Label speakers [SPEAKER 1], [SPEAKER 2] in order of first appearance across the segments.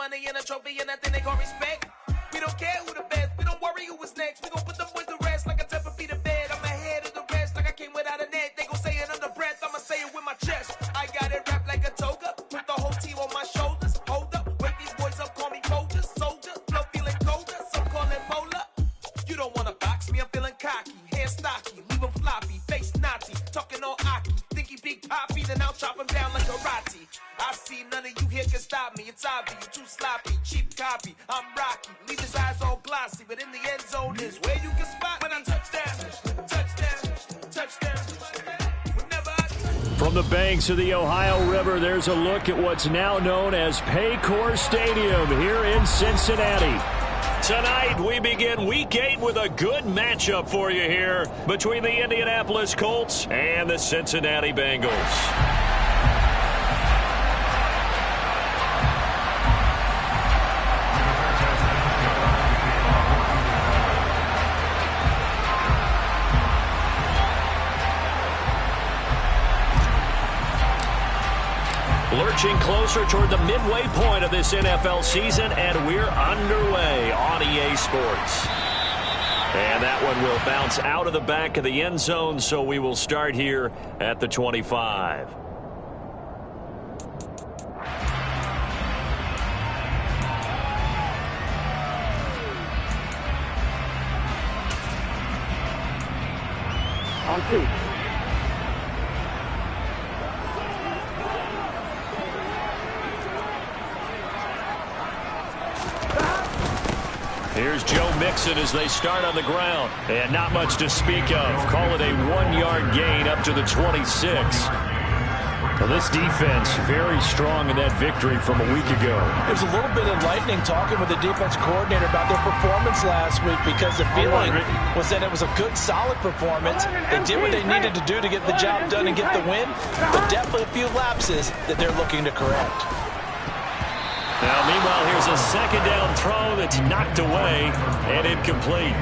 [SPEAKER 1] money and a trophy and nothing they call respect. We don't care who the best, we don't worry who was next. We gon' put them boys to rest like a 10 feet of bed. I'm ahead of the rest like I came without a net. They gon' say it under breath, I'ma say it with my chest. I got it wrapped like a toga, put the whole team on my shoulders. Hold up, wake these boys up, call me Folgers. Soldier, flow feeling colder, some call it polar. You don't wanna box me, I'm feeling cocky. Hair stocky, leave him floppy, face naughty. Talking all aki, think he big poppy, then I'll chop him down like karate. I see none of you here can stop me. It's obvious, you too sloppy, cheap copy. I'm Rocky, leave his eyes all glossy, but in the end zone is where you can spot when I touchdown, touchdown, touchdown.
[SPEAKER 2] From the banks of the Ohio River, there's a look at what's now known as Paycor Stadium here in Cincinnati. Tonight, we begin Week 8 with a good matchup for you here between the Indianapolis Colts and the Cincinnati Bengals. Lurching closer toward the midway point of this NFL season, and we're underway on EA Sports. And that one will bounce out of the back of the end zone, so we will start here at the 25.
[SPEAKER 3] On 2.
[SPEAKER 2] Here's Joe Mixon as they start on the ground. And not much to speak of. Call it a 1-yard gain up to the 26. Well, this defense very strong in that victory from a week ago.
[SPEAKER 4] It was a little bit enlightening talking with the defense coordinator about their performance last week, because the feeling was that it was a good, solid performance. They did what they needed to do to get the job done and get the win, but definitely a few lapses that they're looking to correct.
[SPEAKER 2] Now, meanwhile, here's a second down throw that's knocked away and incomplete.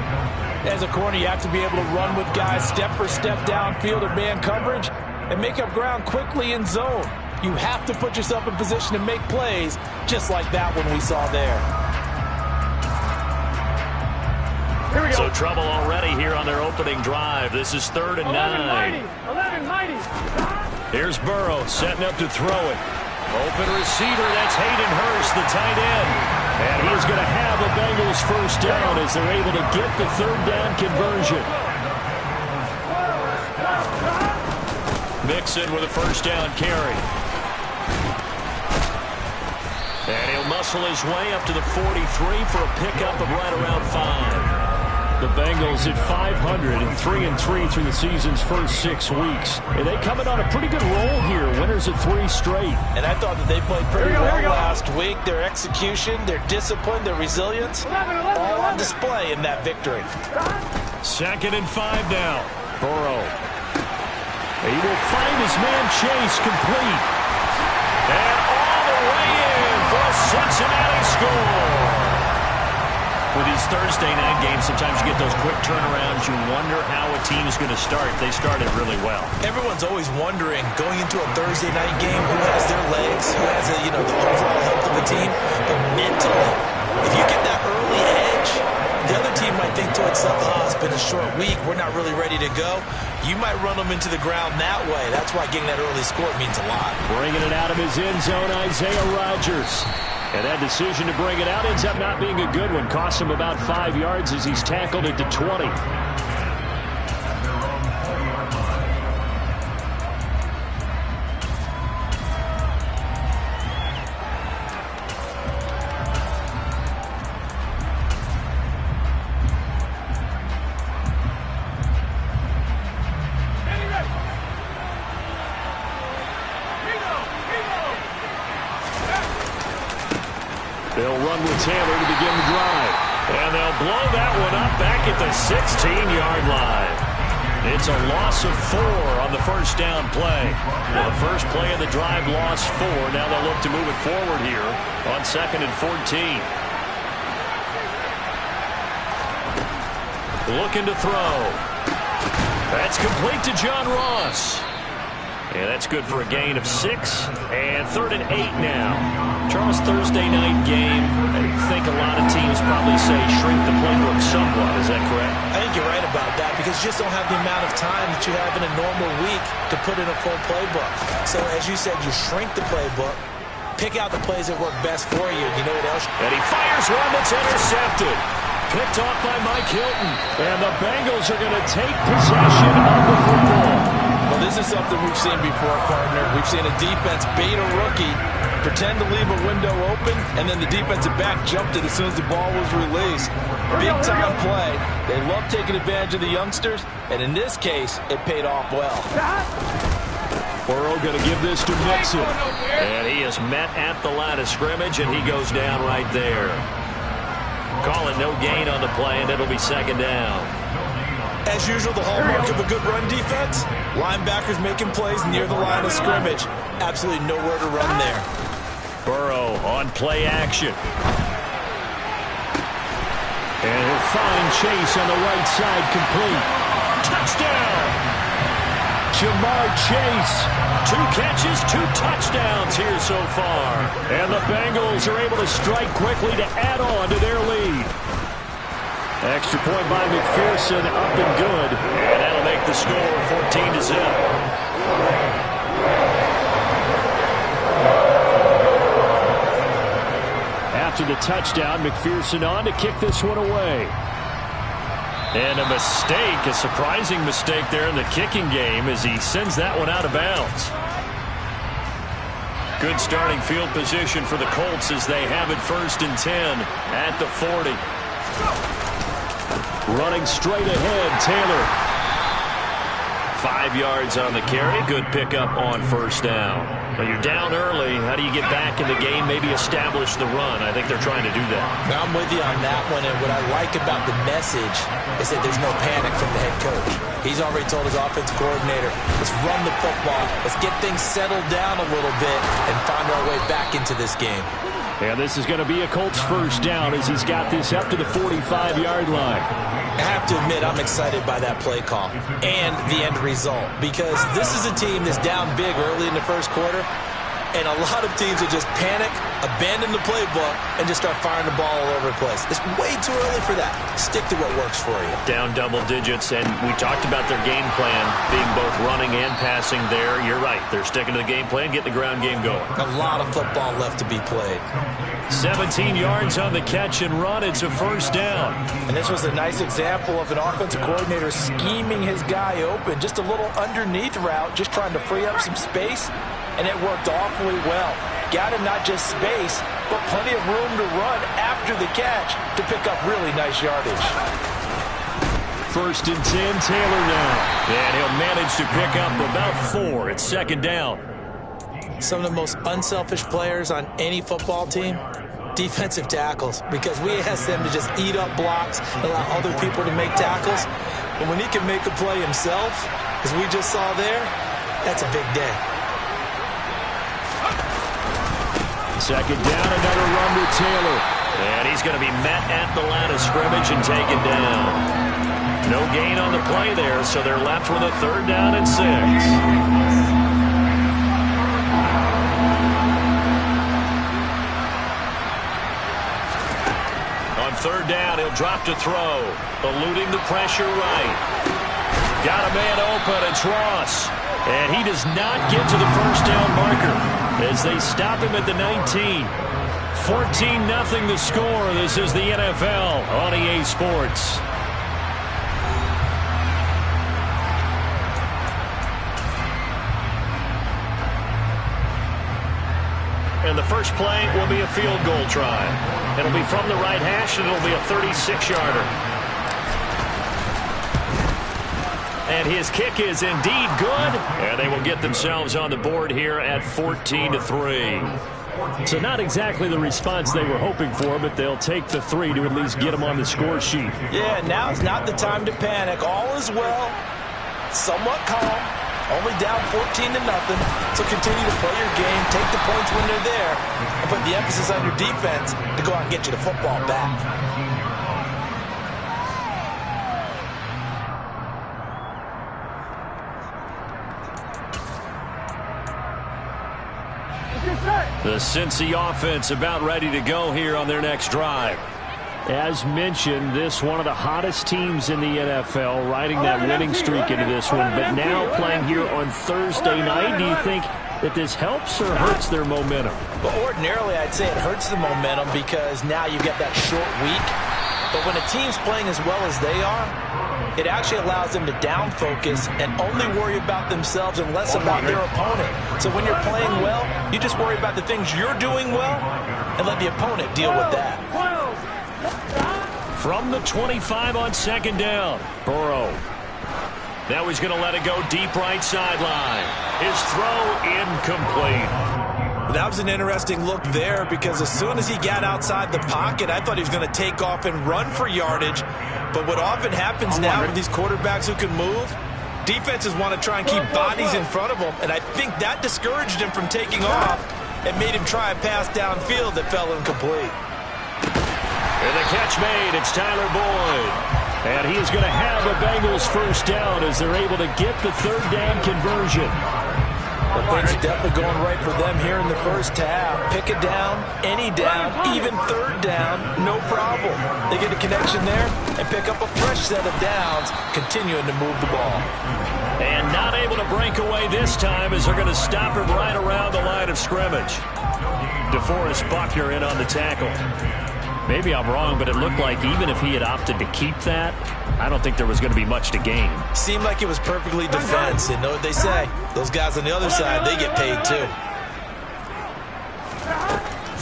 [SPEAKER 4] As a corner, you have to be able to run with guys step for step downfield or man coverage and make up ground quickly in zone. You have to put yourself in position to make plays, just like that one we saw there.
[SPEAKER 3] Here we go.
[SPEAKER 2] So trouble already here on their opening drive. This is 3rd and 9.
[SPEAKER 3] 11 mighty.
[SPEAKER 2] Here's Burrow setting up to throw it. Open receiver, that's Hayden Hurst, the tight end. And he's going to have a Bengals first down as they're able to get the 3rd down conversion. Mixon with a first down carry. And he'll muscle his way up to the 43 for a pickup of right around 5. The Bengals at 500 and 3-3 through the season's first 6 weeks. And they coming on a pretty good roll here. Winners of 3 straight.
[SPEAKER 4] And I thought that they played pretty well last week. Their execution, their discipline, their resilience, all on display in that victory.
[SPEAKER 2] 2nd and 5 now. Burrow. He will find his man Chase complete. And all the way in for a Cincinnati score. With these Thursday night games, sometimes you get those quick turnarounds. You wonder how a team is going to start. They started really well.
[SPEAKER 4] Everyone's always wondering, going into a Thursday night game, who has their legs, who has the overall health of the team. But mentally, if you get that early edge, the other team might think to itself, it's been a short week, we're not really ready to go. You might run them into the ground that way. That's why getting that early score means a lot.
[SPEAKER 2] Bringing it out of his end zone, Isaiah Rodgers. And that decision to bring it out ends up not being a good one. Cost him about 5 yards as he's tackled it to 20. They'll run with Taylor to begin the drive. And they'll blow that one up back at the 16-yard line. It's a loss of 4 on the first down play. Well, the first play of the drive lost 4. Now they'll look to move it forward here on 2nd and 14. Looking to throw. That's complete to John Ross. And that's good for a gain of 6. And 3rd and 8 now. Charles, Thursday night game, probably say shrink the playbook somewhat. Is that correct?
[SPEAKER 4] I think you're right about that because you just don't have the amount of time that you have in a normal week to put in a full playbook. So, as you said, you shrink the playbook, pick out the plays that work best for you. You know what else?
[SPEAKER 2] And he fires one that's intercepted. Picked off by Mike Hilton. And the Bengals are going to take possession of the football.
[SPEAKER 5] Well, this is something we've seen before, partner. We've seen a defense bait a rookie, pretend to leave a window open, and then the defensive back jumped it as soon as the ball was released. Big-time play. They love taking advantage of the youngsters, and in this case, it paid off well.
[SPEAKER 2] Burrow going to give this to Mixon. And he is met at the line of scrimmage, and he goes down right there. Call it no gain on the play, and it'll be second down.
[SPEAKER 4] As usual, the hallmark of a good run defense, linebackers making plays near the line of scrimmage. Absolutely nowhere to run there.
[SPEAKER 2] Burrow on play action. And he'll find Chase on the right side complete. Touchdown! Jamar Chase. 2 catches, 2 touchdowns here so far. And the Bengals are able to strike quickly to add on to their lead. Extra point by McPherson, up and good. And that'll make the score 14-0. After the touchdown, McPherson on to kick this one away. And a mistake, a surprising mistake there in the kicking game as he sends that one out of bounds. Good starting field position for the Colts as they have it 1st and 10 at the 40. Running straight ahead, Taylor. 5 yards on the carry. Good pickup on 1st down. But you're down early. How do you get back in the game, maybe establish the run? I think they're trying to do that.
[SPEAKER 4] Now, I'm with you on that one, and what I like about the message is that there's no panic from the head coach. He's already told his offensive coordinator, let's run the football, let's get things settled down a little bit and find our way back into this game.
[SPEAKER 2] And this is going to be a Colts 1st down as he's got this up to the 45-yard line.
[SPEAKER 4] I have to admit, I'm excited by that play call and the end result because this is a team that's down big early in the 1st quarter, and a lot of teams will just panic, abandon the playbook, and just start firing the ball all over the place. It's way too early for that. Stick to what works for you.
[SPEAKER 2] Down double digits, and we talked about their game plan being both running and passing there. You're right. They're sticking to the game plan, getting the ground game going.
[SPEAKER 4] A lot of football left to be played.
[SPEAKER 2] 17 yards on the catch and run. It's a 1st down.
[SPEAKER 4] And this was a nice example of an offensive coordinator scheming his guy open. Just a little underneath route, just trying to free up some space, and it worked awfully well. Got him not just space, but plenty of room to run after the catch to pick up really nice yardage.
[SPEAKER 2] 1st and 10, Taylor now. And he'll manage to pick up about 4. It's 2nd down.
[SPEAKER 4] Some of the most unselfish players on any football team, defensive tackles, because we ask them to just eat up blocks, allow other people to make tackles. But when he can make a play himself, as we just saw there, that's a big day.
[SPEAKER 2] 2nd down, another run to Taylor. And he's going to be met at the line of scrimmage and taken down. No gain on the play there, so they're left with a 3rd down and 6. On 3rd down, he'll drop to throw. Eluding the pressure right. Got a man open. It's Ross. And he does not get to the 1st down marker as they stop him at the 19. 14-0 the score. This is the NFL on EA Sports. And the first play will be a field goal try. It'll be from the right hash, and it'll be a 36-yarder. And his kick is indeed good. And they will get themselves on the board here at 14-3. So not exactly the response they were hoping for, but they'll take the 3 to at least get them on the score sheet.
[SPEAKER 4] Yeah, now's not the time to panic. All is well. Somewhat calm. Only down 14-0. So continue to play your game, take the points when they're there, and put the emphasis on your defense to go out and get you the football back.
[SPEAKER 2] The Cincy offense about ready to go here on their next drive. As mentioned, this one of the hottest teams in the NFL, riding that winning streak into this one, but now playing here on Thursday night. Do you think that this helps or hurts their momentum?
[SPEAKER 4] Well, ordinarily, I'd say it hurts the momentum because now you get that short week. But when a team's playing as well as they are, it actually allows them to down focus and only worry about themselves and less about their opponent. So when you're playing well, you just worry about the things you're doing well and let the opponent deal with that.
[SPEAKER 2] From the 25 on second down, Burrow. Now he's going to let it go deep right sideline. His throw incomplete.
[SPEAKER 4] That was an interesting look there because as soon as he got outside the pocket, I thought he was going to take off and run for yardage. But what often happens now with these quarterbacks who can move, defenses want to try and keep bodies in front of them, and I think that discouraged him from taking off and made him try a pass downfield that fell incomplete.
[SPEAKER 2] And the catch made. It's Tyler Boyd. And he is going to have a Bengals first down as they're able to get the third down conversion.
[SPEAKER 4] Well, things are definitely going right for them here in the first half. Pick a down, any down, even third down, no problem. They get a connection there and pick up a fresh set of downs, continuing to move the ball.
[SPEAKER 2] And not able to break away this time as they're going to stop him right around the line of scrimmage. DeForest Buckner in on the tackle. Maybe I'm wrong, but it looked like even if he had opted to keep that, I don't think there was going to be much to gain.
[SPEAKER 4] Seemed like it was perfectly defense. And know what they say? Those guys on the other side, they get paid too.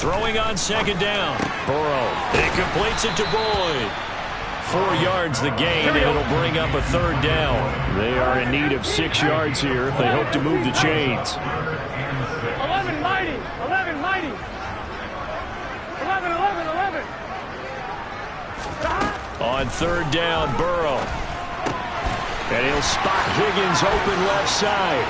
[SPEAKER 2] Throwing on second down. Burrow. It completes it to Boyd. 4 yards the gain, and it'll bring up a third down. They are in need of 6 yards here if they hope to move the chains.
[SPEAKER 3] 11 mighty. 11 mighty. 11, 11, 11.
[SPEAKER 2] On third down, Burrow. And he'll spot Higgins open left side.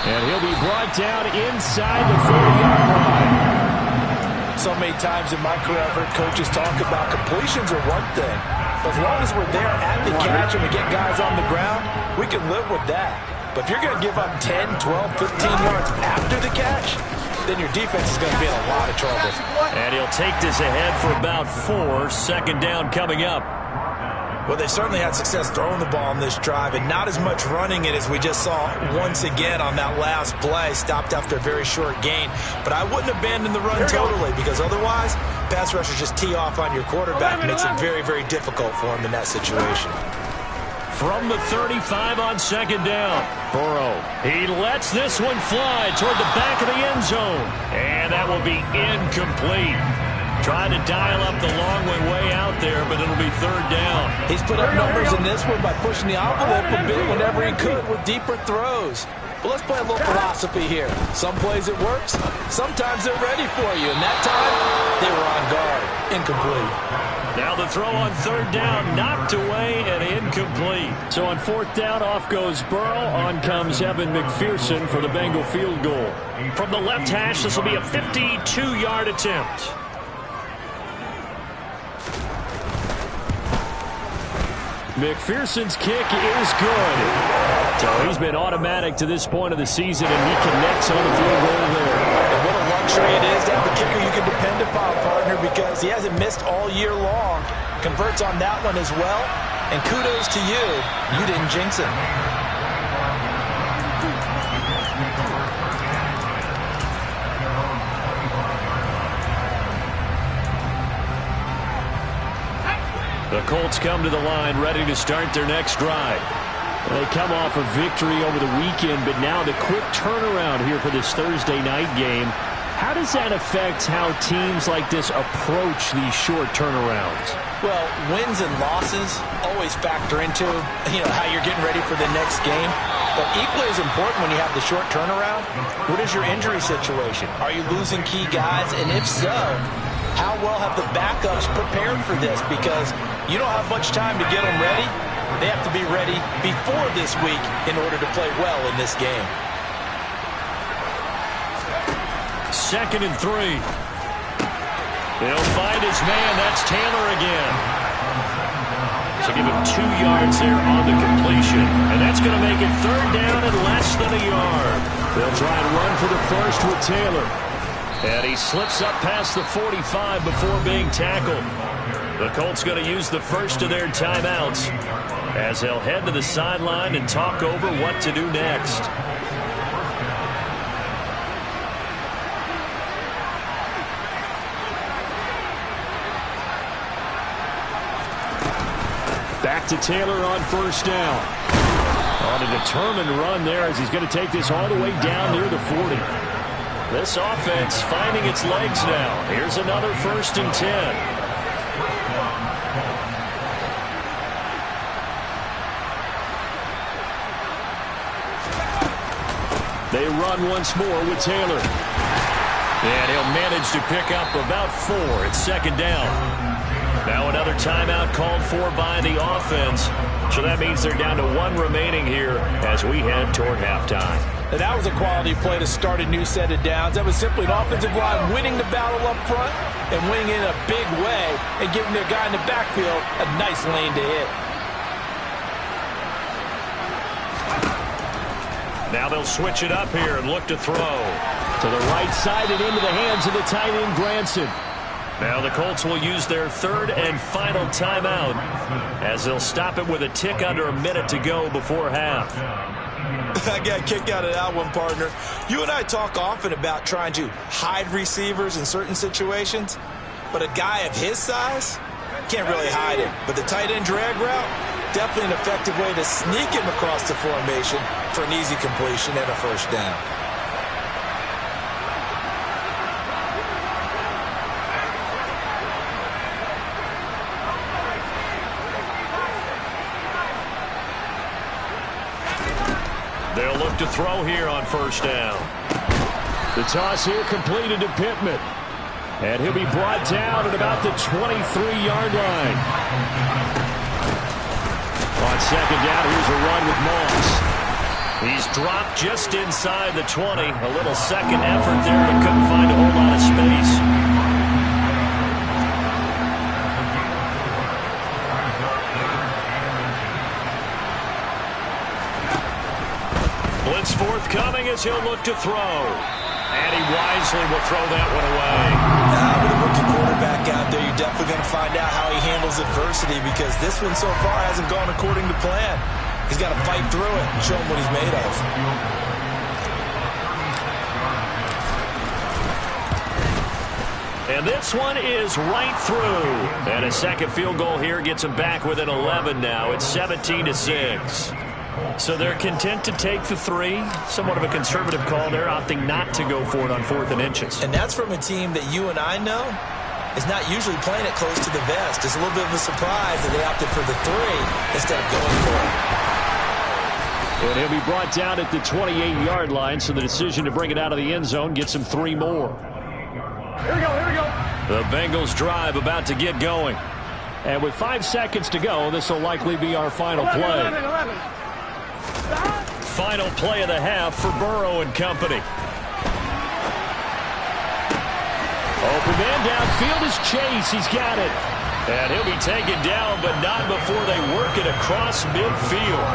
[SPEAKER 2] And he'll be brought down inside the 40-yard line.
[SPEAKER 4] So many times in my career, I've heard coaches talk about completions are one thing. But as long as we're there at the catch and we get guys on the ground, we can live with that. But if you're going to give up 10, 12, 15 yards after the catch, then your defense is going to be in a lot of trouble.
[SPEAKER 2] And he'll take this ahead for about 4. Second down coming up.
[SPEAKER 4] Well, they certainly had success throwing the ball on this drive and not as much running it as we just saw once again on that last play. Stopped after a very short gain. But I wouldn't abandon the run totally because otherwise, pass rushers just tee off on your quarterback. Makes it very, very difficult for him in that situation.
[SPEAKER 2] From the 35 on second down, Burrow. He lets this one fly toward the back of the end zone. And that will be incomplete. Trying to dial up the long way out there, but it'll be third down.
[SPEAKER 4] He's put up numbers in this one by pushing the envelope a bit whenever he could with deeper throws. But let's play a little philosophy here. Some plays it works, sometimes they're ready for you. And that time, they were on guard. Incomplete.
[SPEAKER 2] Now the throw on third down, knocked away and incomplete. So on fourth down, off goes Burrow. On comes Evan McPherson for the Bengal field goal. From the left hash, this will be a 52-yard attempt. McPherson's kick is good. So he's been automatic to this point of the season, and he connects on the field goal there.
[SPEAKER 4] And what a luxury it is to have a kicker you can depend upon, partner, because he hasn't missed all year long. Converts on that one as well. And kudos to you. You didn't jinx him.
[SPEAKER 2] The Colts come to the line ready to start their next drive. They come off a victory over the weekend, but now the quick turnaround here for this Thursday night game. How does that affect how teams like this approach these short turnarounds?
[SPEAKER 4] Well, wins and losses always factor into, how you're getting ready for the next game. But equally as important when you have the short turnaround, what is your injury situation? Are you losing key guys? And if so, how well have the backups prepared for this? Because you don't have much time to get them ready. They have to be ready before this week in order to play well in this game.
[SPEAKER 2] 2nd and 3. They'll find his man. That's Taylor again. So give him 2 yards there on the completion. And that's going to make it third down and less than a yard. They'll try and run for the first with Taylor. And he slips up past the 45 before being tackled. The Colts going to use the first of their timeouts as they'll head to the sideline and talk over what to do next. Back to Taylor on first down. On a determined run there as he's going to take this all the way down near the 40. This offense finding its legs now. Here's another 1st and 10. They run once more with Taylor. And he'll manage to pick up about 4 at 2nd down. Now another timeout called for by the offense. So that means they're down to 1 remaining here as we head toward halftime.
[SPEAKER 5] And that was a quality play to start a new set of downs. That was simply an offensive line winning the battle up front and winning in a big way and giving their guy in the backfield a nice lane to hit.
[SPEAKER 2] Now they'll switch it up here and look to throw. To the right side and into the hands of the tight end, Granson. Now the Colts will use their 3rd and final timeout as they'll stop it with a tick under a minute to go before half.
[SPEAKER 4] I got a kick out of that one, partner. You and I talk often about trying to hide receivers in certain situations, but a guy of his size can't really hide him. But the tight end drag route, definitely an effective way to sneak him across the formation for an easy completion and a 1st down.
[SPEAKER 2] They'll look to throw here on 1st down. The toss here completed to Pittman. And he'll be brought down at about the 23-yard line. On 2nd down, here's a run with Moss. He's dropped just inside the 20. A little second effort there, but couldn't find a whole lot of space. Blitz forthcoming as he'll look to throw. And he wisely will throw that one away.
[SPEAKER 4] With a rookie quarterback out there, you're definitely going to find out how he handles adversity because this one so far hasn't gone according to plan. He's got to fight through it and show him what he's made of.
[SPEAKER 2] And this one is right through. And a second field goal here gets him back within 11 now. It's 17-6. So they're content to take the 3. Somewhat of a conservative call there, opting not to go for it on 4th and inches.
[SPEAKER 4] And that's from a team that you and I know is not usually playing it close to the vest. It's a little bit of a surprise that they opted for the 3 instead of going for it.
[SPEAKER 2] And he'll be brought down at the 28-yard line, so the decision to bring it out of the end zone gets him 3 more.
[SPEAKER 3] Here we go, here we go.
[SPEAKER 2] The Bengals drive about to get going. And with 5 seconds to go, this will likely be our final play.
[SPEAKER 3] 11.
[SPEAKER 2] Final play of the half for Burrow and company. Open man downfield is Chase. He's got it. And he'll be taken down, but not before they work it across midfield.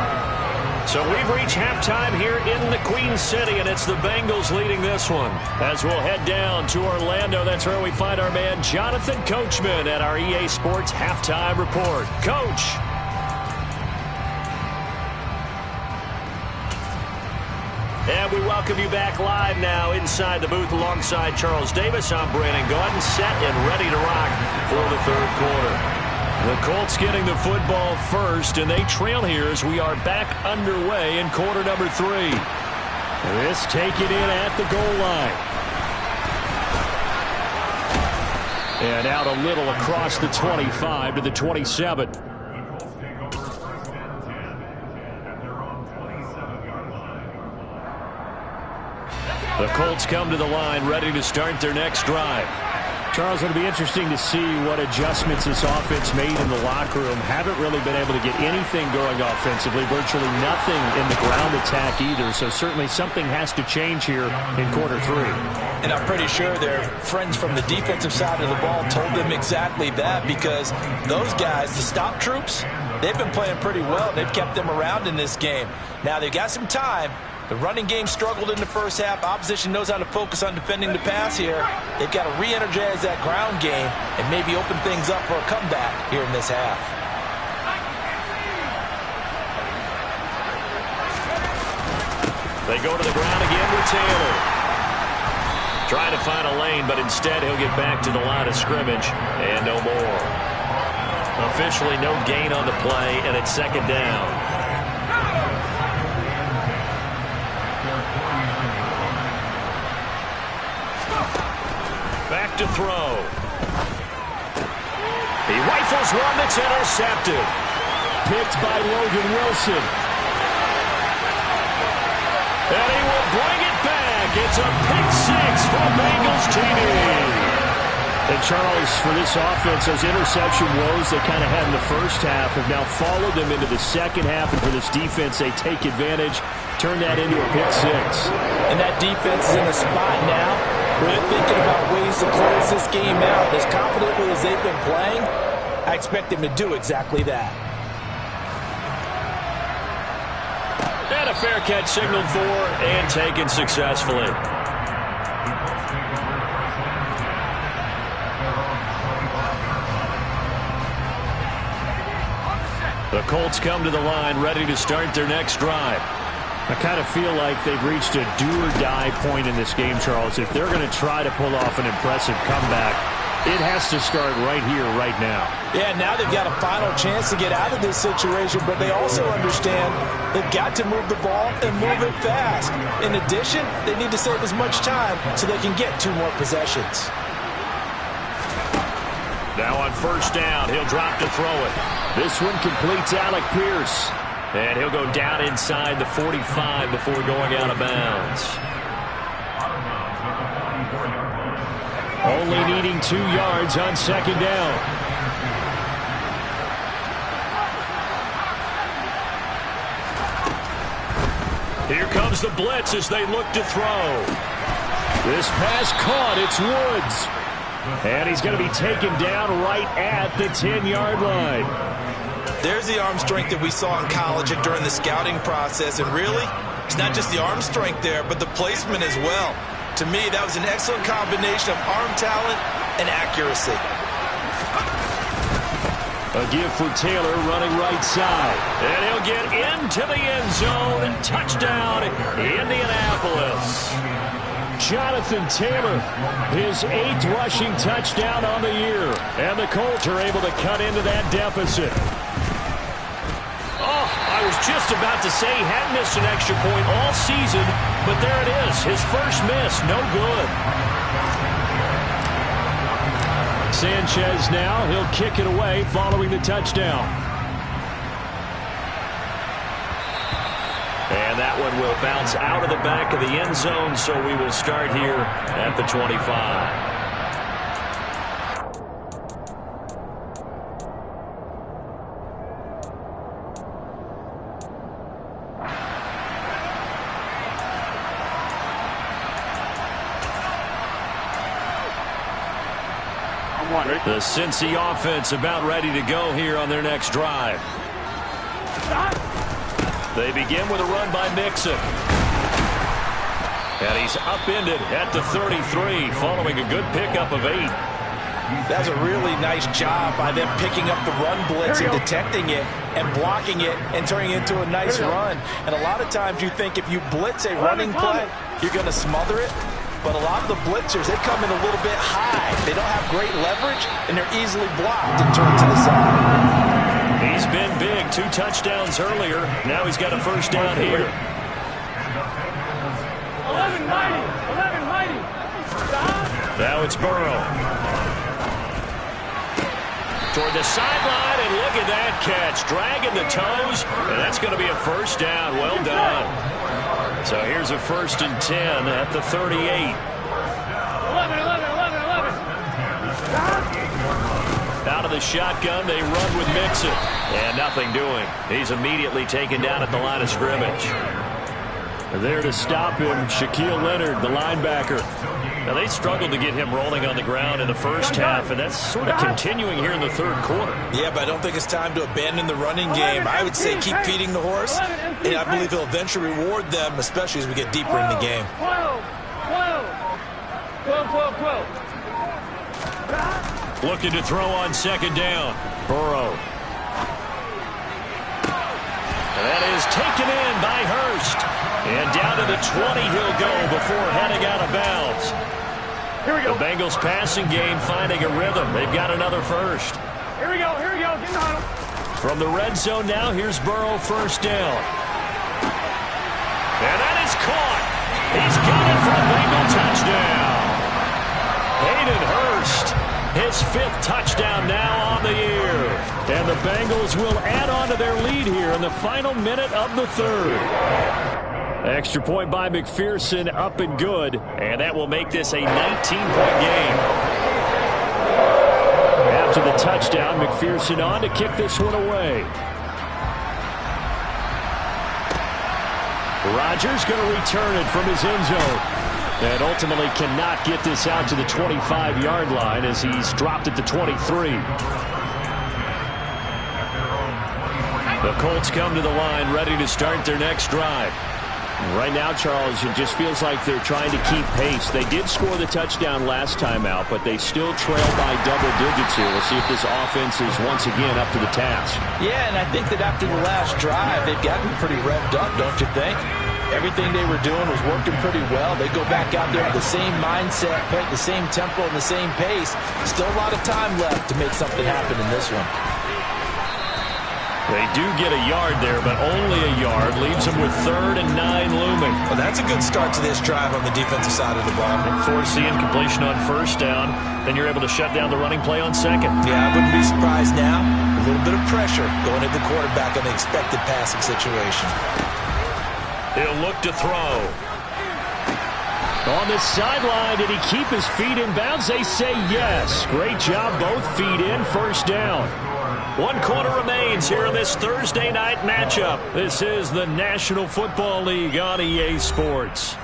[SPEAKER 2] So we've reached halftime here in the Queen City, and it's the Bengals leading this one. As we'll head down to Orlando, that's where we find our man Jonathan Coachman at our EA Sports Halftime Report. Coach. And we welcome you back live now inside the booth alongside Charles Davis. I'm Brandon Gaudin, set and ready to rock for the 3rd quarter. The Colts getting the football first, and they trail here as we are back underway in quarter number 3. This taken in at the goal line. And out a little across the 25 to the 27. The Colts come to the line ready to start their next drive. Charles, it'll be interesting to see what adjustments this offense made in the locker room. Haven't really been able to get anything going offensively, virtually nothing in the ground attack either. So certainly something has to change here in quarter 3.
[SPEAKER 4] And I'm pretty sure their friends from the defensive side of the ball told them exactly that because those guys, the stop troops, they've been playing pretty well. They've kept them around in this game. Now they've got some time, The running game struggled in the first half. Opposition knows how to focus on defending the pass here. They've got to re-energize that ground game and maybe open things up for a comeback here in this half.
[SPEAKER 2] They go to the ground again with Taylor. Trying to find a lane, but instead he'll get back to the line of scrimmage and no more. Officially no gain on the play, and it's second down. Back to throw. He rifles one that's intercepted.
[SPEAKER 3] Picked by Logan Wilson.
[SPEAKER 2] And he will bring it back. It's a pick six for Bengals TV.
[SPEAKER 3] And Charles, for this offense, those interception woes they kind of had in the first half have now followed them into the second half. And for this defense, they take advantage, turn that into a pick six.
[SPEAKER 4] And that defense is in a spot now where they're thinking about ways to close this game out. As confidently as they've been playing, I expect them to do exactly that.
[SPEAKER 2] And a fair catch signaled for and taken successfully. The Colts come to the line ready to start their next drive.
[SPEAKER 3] I kind of feel like they've reached a do-or-die point in this game, Charles. If they're going to try to pull off an impressive comeback, it has to start right here, right now.
[SPEAKER 4] Yeah, now they've got a final chance to get out of this situation, but they also understand they've got to move the ball and move it fast. In addition, they need to save as much time so they can get 2 more possessions.
[SPEAKER 2] Now on first down, he'll drop to throw it.
[SPEAKER 3] This one completes Alec Pierce.
[SPEAKER 2] And he'll go down inside the 45 before going out of bounds.
[SPEAKER 3] Only needing 2 yards on second down.
[SPEAKER 2] Here comes the blitz as they look to throw.
[SPEAKER 3] This pass caught. It's Woods. And he's going to be taken down right at the 10-yard line.
[SPEAKER 4] There's the arm strength that we saw in college and during the scouting process. And really, it's not just the arm strength there, but the placement as well. To me, that was an excellent combination of arm talent and accuracy.
[SPEAKER 3] A give for Taylor running right side.
[SPEAKER 2] And he'll get into the end zone. Touchdown, Indianapolis.
[SPEAKER 3] Jonathan Taylor, his 8th rushing touchdown on the year. And the Colts are able to cut into that deficit.
[SPEAKER 2] Oh, I was just about to say he hadn't missed an extra point all season, but there it is. His first miss, no good.
[SPEAKER 3] Sanchez now, he'll kick it away following the touchdown.
[SPEAKER 2] And that one will bounce out of the back of the end zone, so we will start here at the 25. The Cincy offense about ready to go here on their next drive. They begin with a run by Mixon. And he's upended at the 33 following a good pickup of 8.
[SPEAKER 4] That's a really nice job by them picking up the run blitz and detecting it and blocking it and turning it into a nice run. And a lot of times you think if you blitz a running play, you're going to smother it. But a lot of the blitzers, they come in a little bit high. They don't have great leverage, and they're easily blocked and turned to the side.
[SPEAKER 2] He's been big. 2 touchdowns earlier. Now he's got a first down here.
[SPEAKER 3] 11 mighty.
[SPEAKER 2] Now it's Burrow. Toward the sideline, and look at that catch. Dragging the toes, and that's going to be a first down. Well done. So here's a 1st and 10 at the 38.
[SPEAKER 3] 11.
[SPEAKER 2] Out of the shotgun, they run with Mixon. And nothing doing. He's immediately taken down at the line of scrimmage.
[SPEAKER 3] There to stop him, Shaquille Leonard, the linebacker.
[SPEAKER 2] Now, they struggled to get him rolling on the ground in the first half, and that's sort of continuing here in the third quarter.
[SPEAKER 4] Yeah, but I don't think it's time to abandon the running game. I would say keep feeding the horse, and I believe he'll eventually reward them, especially as we get deeper in the game.
[SPEAKER 1] 12.
[SPEAKER 2] Looking to throw on second down. Burrow. And that is taken in by Hurst. And down to the 20 he'll go before heading out of bounds.
[SPEAKER 1] Here we go.
[SPEAKER 2] The Bengals passing game finding a rhythm. They've got another first.
[SPEAKER 1] Here we go. Get in the huddle.
[SPEAKER 2] From the red zone now, here's Burrow first down. And that is caught. He's got it for a Bengal touchdown. Hayden Hurst, his 5th touchdown now on the year. And the Bengals will add on to their lead here in the final minute of the third. Extra point by McPherson, up and good. And that will make this a 19-point game. After the touchdown, McPherson on to kick this one away. Rodgers going to return it from his end zone. And ultimately cannot get this out to the 25-yard line as he's dropped it to 23. The Colts come to the line ready to start their next drive. Right now, Charles, it just feels like they're trying to keep pace. They did score the touchdown last time out, but they still trail by double digits here. We'll see if this offense is once again up to the task.
[SPEAKER 4] Yeah, and I think that after the last drive, they've gotten pretty revved up, don't you think? Everything they were doing was working pretty well. They go back out there with the same mindset, play at the same tempo and the same pace. Still a lot of time left to make something happen in this one.
[SPEAKER 2] They do get a yard there, but only a yard. Leaves them with 3rd and 9 looming.
[SPEAKER 4] Well, that's a good start to this drive on the defensive side of the ball.
[SPEAKER 2] Force the incompletion on first down. Then you're able to shut down the running play on second.
[SPEAKER 4] Yeah, I wouldn't be surprised now. A little bit of pressure going at the quarterback on the expected passing situation.
[SPEAKER 2] He'll look to throw. On the sideline, did he keep his feet in bounds? They say yes. Great job, both feet in, first down. 1 quarter remains here in this Thursday night matchup. This is the National Football League on EA Sports.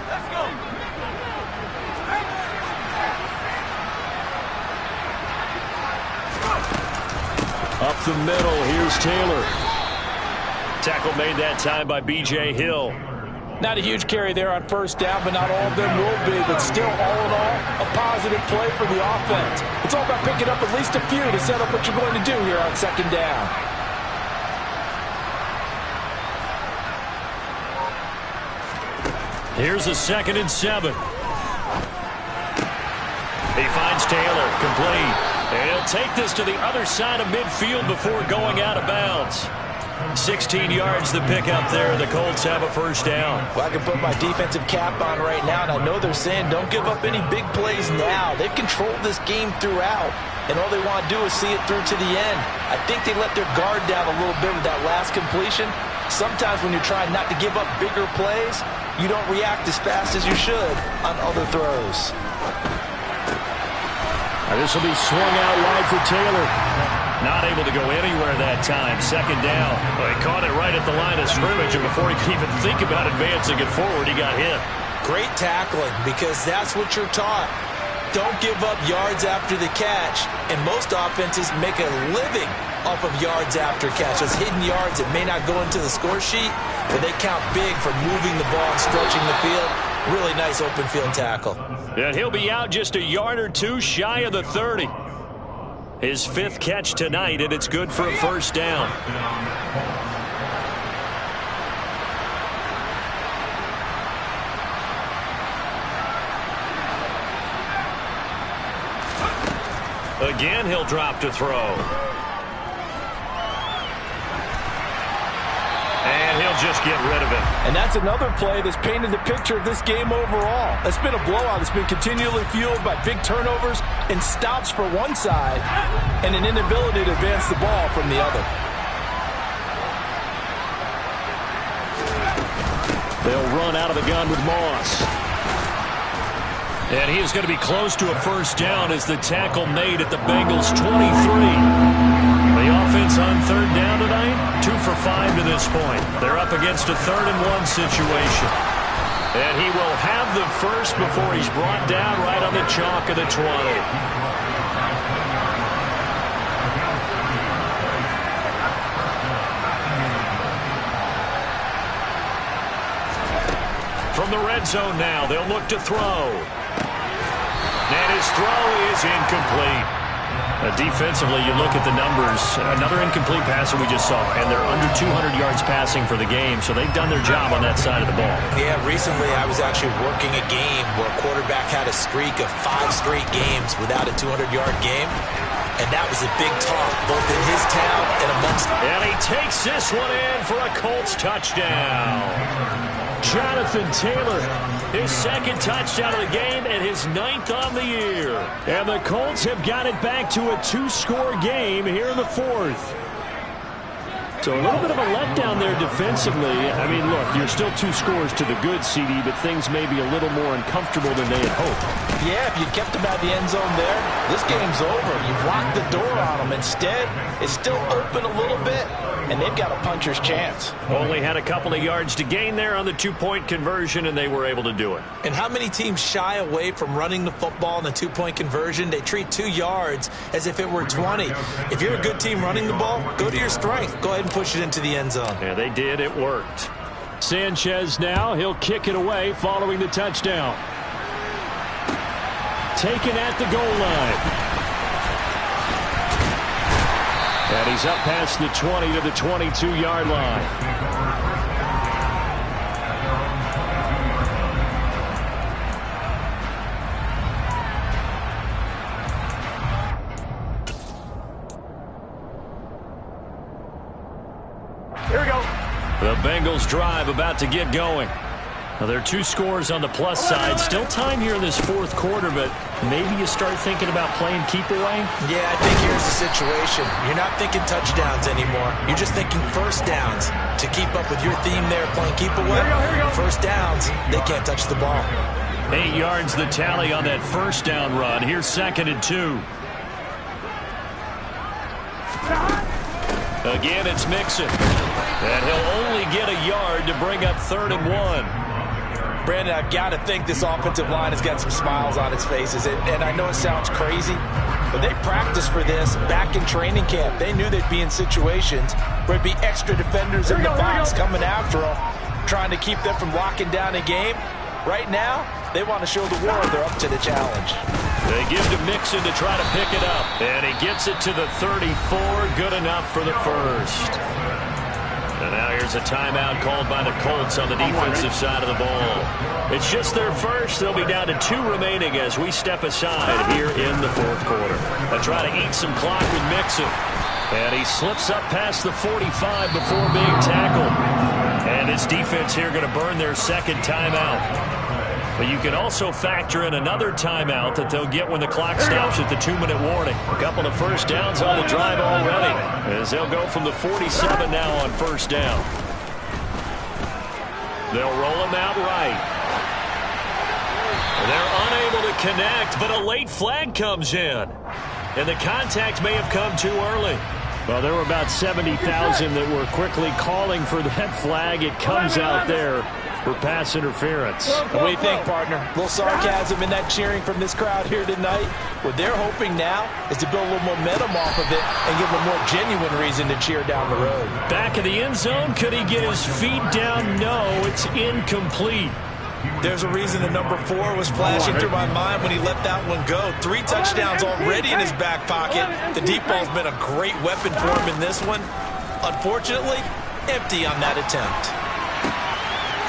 [SPEAKER 1] Let's go.
[SPEAKER 2] Up the middle, here's Taylor. Tackle made that time by B.J. Hill.
[SPEAKER 5] Not a huge carry there on first down, but not all of them will be. But still, all in all, a positive play for the offense. It's all about picking up at least a few to set up what you're going to do here on second down.
[SPEAKER 2] Here's a 2nd and 7. He finds Taylor, complete. And he'll take this to the other side of midfield before going out of bounds. 16 yards to pick up there. The Colts have a first down.
[SPEAKER 4] Well, I can put my defensive cap on right now, and I know they're saying don't give up any big plays now. They've controlled this game throughout, and all they want to do is see it through to the end. I think they let their guard down a little bit with that last completion. Sometimes when you're trying not to give up bigger plays, you don't react as fast as you should on other throws.
[SPEAKER 2] This will be swung out wide for Taylor. Not able to go anywhere that time. Second down. Well, he caught it right at the line of scrimmage, and before he could even think about advancing it forward, he got hit.
[SPEAKER 4] Great tackling, because that's what you're taught. Don't give up yards after the catch, and most offenses make a living off of yards after catch. Those hidden yards that may not go into the score sheet, but they count big for moving the ball and stretching the field. Really nice open field tackle.
[SPEAKER 2] And he'll be out just a yard or two shy of the 30. His 5th catch tonight, and it's good for a first down. Again, he'll drop to throw. And he'll just get rid of it.
[SPEAKER 5] And that's another play that's painted the picture of this game overall. It's been a blowout. It's been continually fueled by big turnovers and stops for one side and an inability to advance the ball from the other.
[SPEAKER 2] They'll run out of the gun with Moss. And he is going to be close to a first down as the tackle made at the Bengals' 23. The offense offense on third down tonight? 2 for 5 to this point. They're up against a 3rd-and-1 situation. And he will have the first before he's brought down right on the chalk of the 20. From the red zone now, they'll look to throw. And his throw is incomplete. Defensively, you look at the numbers. Another incomplete pass that we just saw, and they're under 200 yards passing for the game, so they've done their job on that side of the ball.
[SPEAKER 4] Yeah, recently I was actually working a game where a quarterback had a streak of 5 straight games without a 200-yard game, and that was a big talk both in his town and amongst them.
[SPEAKER 2] And he takes this one in for a Colts touchdown. Jonathan Taylor, his 2nd touchdown of the game and his 9th on the year. And the Colts have got it back to a 2-score game here in the 4th. So a little bit of a letdown there defensively. I mean, look, you're still 2 scores to the good, CD, but things may be a little more uncomfortable than they had hoped.
[SPEAKER 5] Yeah, if you kept them at the end zone there, this game's over. You've locked the door on them. Instead, it's still open a little bit, and they've got a puncher's chance.
[SPEAKER 2] Only had a couple of yards to gain there on the 2-point conversion, and they were able to do it.
[SPEAKER 4] And how many teams shy away from running the football in the 2-point conversion? They treat 2 yards as if it were 20. If you're a good team running the ball, go to your strength. Go ahead and push it into the end zone.
[SPEAKER 2] Yeah, they did. It worked. Sanchez now. He'll kick it away following the touchdown. Taken at the goal line. And he's up past the 20 to the 22-yard line. Here we go. The Bengals drive about to get going. Now, there are 2 scores on the plus side. Still time here in this 4th quarter, but maybe you start thinking about playing keep away?
[SPEAKER 4] Yeah, I think here's the situation. You're not thinking touchdowns anymore. You're just thinking first downs. To keep up with your theme there, playing keep away, first downs, they can't touch the ball.
[SPEAKER 2] 8 yards the tally on that first down run. Here's 2nd and 2. Again, it's Mixon. And he'll only get a yard to bring up 3rd and 1.
[SPEAKER 5] Brandon, I've got to think this offensive line has got some smiles on its faces. And I know it sounds crazy, but they practiced for this back in training camp. They knew they'd be in situations where there'd be extra defenders in the box coming after them, trying to keep them from locking down a game. Right now, they want to show the world they're up to the challenge.
[SPEAKER 2] They give to Mixon to try to pick it up. And he gets it to the 34. Good enough for the first. And now here's a timeout called by the Colts on the defensive side of the ball. It's just their first. They'll be down to 2 remaining as we step aside here in the 4th quarter. They try to eat some clock with Mixon. And he slips up past the 45 before being tackled. And this defense here going to burn their 2nd timeout. But you can also factor in another timeout that they'll get when the clock stops at the 2-minute warning. A couple of first downs on the drive already, as they'll go from the 47 now on first down. They'll roll him out right. They're unable to connect, but a late flag comes in. And the contact may have come too early. Well, there were about 70,000 that were quickly calling for that flag. It comes out there for pass interference.
[SPEAKER 5] What do you think, partner? A little sarcasm in that cheering from this crowd here tonight. What they're hoping now is to build a little momentum off of it and give them a more genuine reason to cheer down the road.
[SPEAKER 2] Back of the end zone, could he get his feet down? No, it's incomplete.
[SPEAKER 4] There's a reason the number 4 was flashing through my mind when he let that one go. 3 touchdowns already in his back pocket. The deep ball's been a great weapon for him in this one. Unfortunately, empty on that attempt.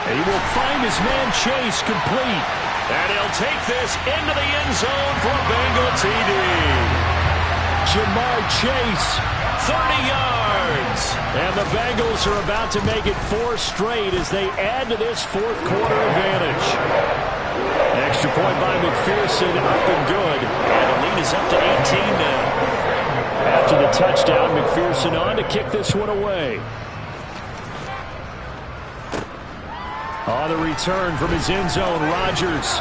[SPEAKER 2] He will find his man Chase complete. And he'll take this into the end zone for a Bengal TD. Jamar Chase, 30 yards. And the Bengals are about to make it 4 straight as they add to this 4th quarter advantage. Extra point by McPherson, up and good. And the lead is up to 18 now. After the touchdown, McPherson on to kick this one away. On the return from his end zone, Rodgers.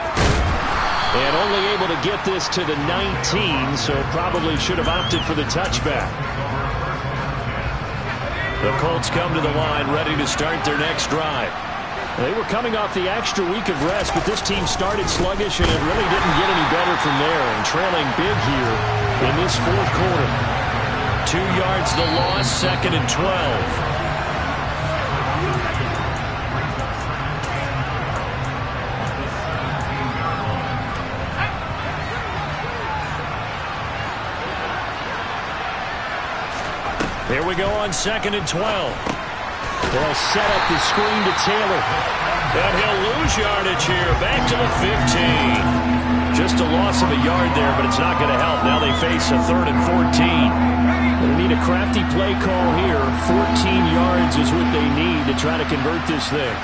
[SPEAKER 2] And only able to get this to the 19, so probably should have opted for the touchback. The Colts come to the line, ready to start their next drive.
[SPEAKER 3] They were coming off the extra week of rest, but this team started sluggish, and it really didn't get any better from there, and trailing big here in this fourth quarter.
[SPEAKER 2] 2 yards the loss, 2nd and 12. Here we go on 2nd and 12.
[SPEAKER 3] They'll set up the screen to Taylor.
[SPEAKER 2] And he'll lose yardage here, back to the 15. Just a loss of a yard there, but it's not going to help. Now they face a 3rd and 14.
[SPEAKER 3] They need a crafty play call here. 14 yards is what they need to try to convert this thing.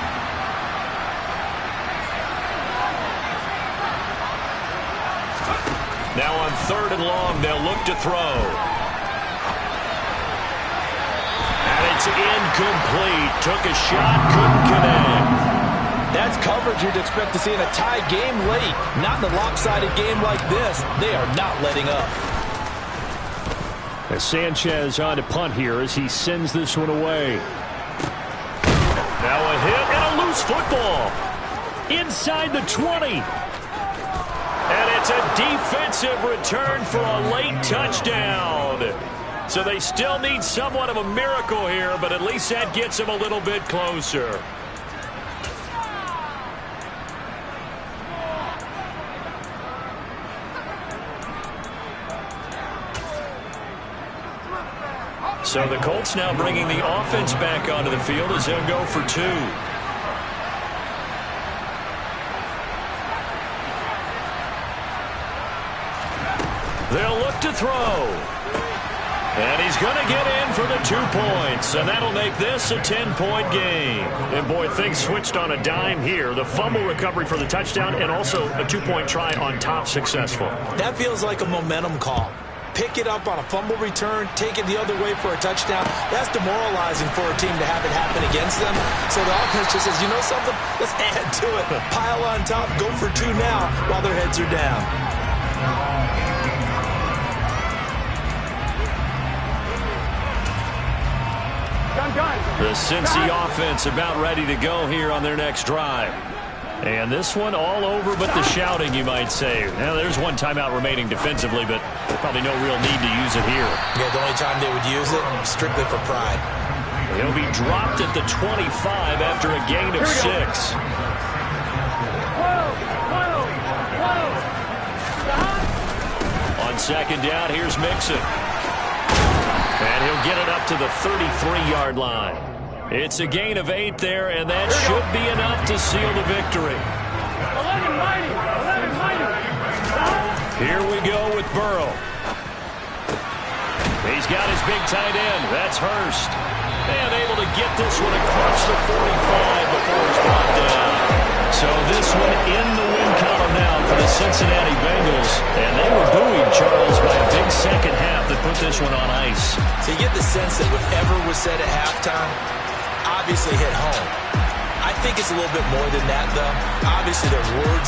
[SPEAKER 2] Now on 3rd and long, they'll look to throw. It's incomplete. Took a shot, couldn't connect.
[SPEAKER 5] That's coverage you'd expect to see in a tie game late. Not in a lopsided game like this. They are not letting up.
[SPEAKER 3] As Sanchez on to punt here as he sends this one away.
[SPEAKER 2] Now a hit and a loose football.
[SPEAKER 3] Inside the 20.
[SPEAKER 2] And it's a defensive return for a late touchdown. So they still need somewhat of a miracle here, but at least that gets them a little bit closer. So the Colts now bringing the offense back onto the field as they'll go for 2. They'll look to throw. And he's going to get in for the 2 points, and that'll make this a 10-point game.
[SPEAKER 3] And, boy, things switched on a dime here. The fumble recovery for the touchdown and also a 2-point try on top successful.
[SPEAKER 4] That feels like a momentum call. Pick it up on a fumble return, take it the other way for a touchdown. That's demoralizing for a team to have it happen against them. So the offense just says, you know something? Let's add to it. Pile on top, go for 2 now while their heads are down.
[SPEAKER 2] The Cincy offense about ready to go here on their next drive. And this one all over but the shouting, you might say. Now, there's one timeout remaining defensively, but probably no real need to use it here.
[SPEAKER 4] Yeah, the only time they would use it, strictly for pride.
[SPEAKER 2] He'll be dropped at the 25 after a gain of 6. On 2nd down, here's Mixon. And he'll get it up to the 33-yard line. It's a gain of 8 there, and that should be enough to seal the victory. Here we go with Burrow. He's got his big tight end. That's Hurst. And able to get this one across the 45 before it's brought down. So this one in the win column now for the Cincinnati Bengals. And they were buoyed, Charles, by a big second half that put this one on ice.
[SPEAKER 4] So you get the sense that whatever was said at halftime obviously hit home. I think it's a little bit more than that, though. Obviously, there are words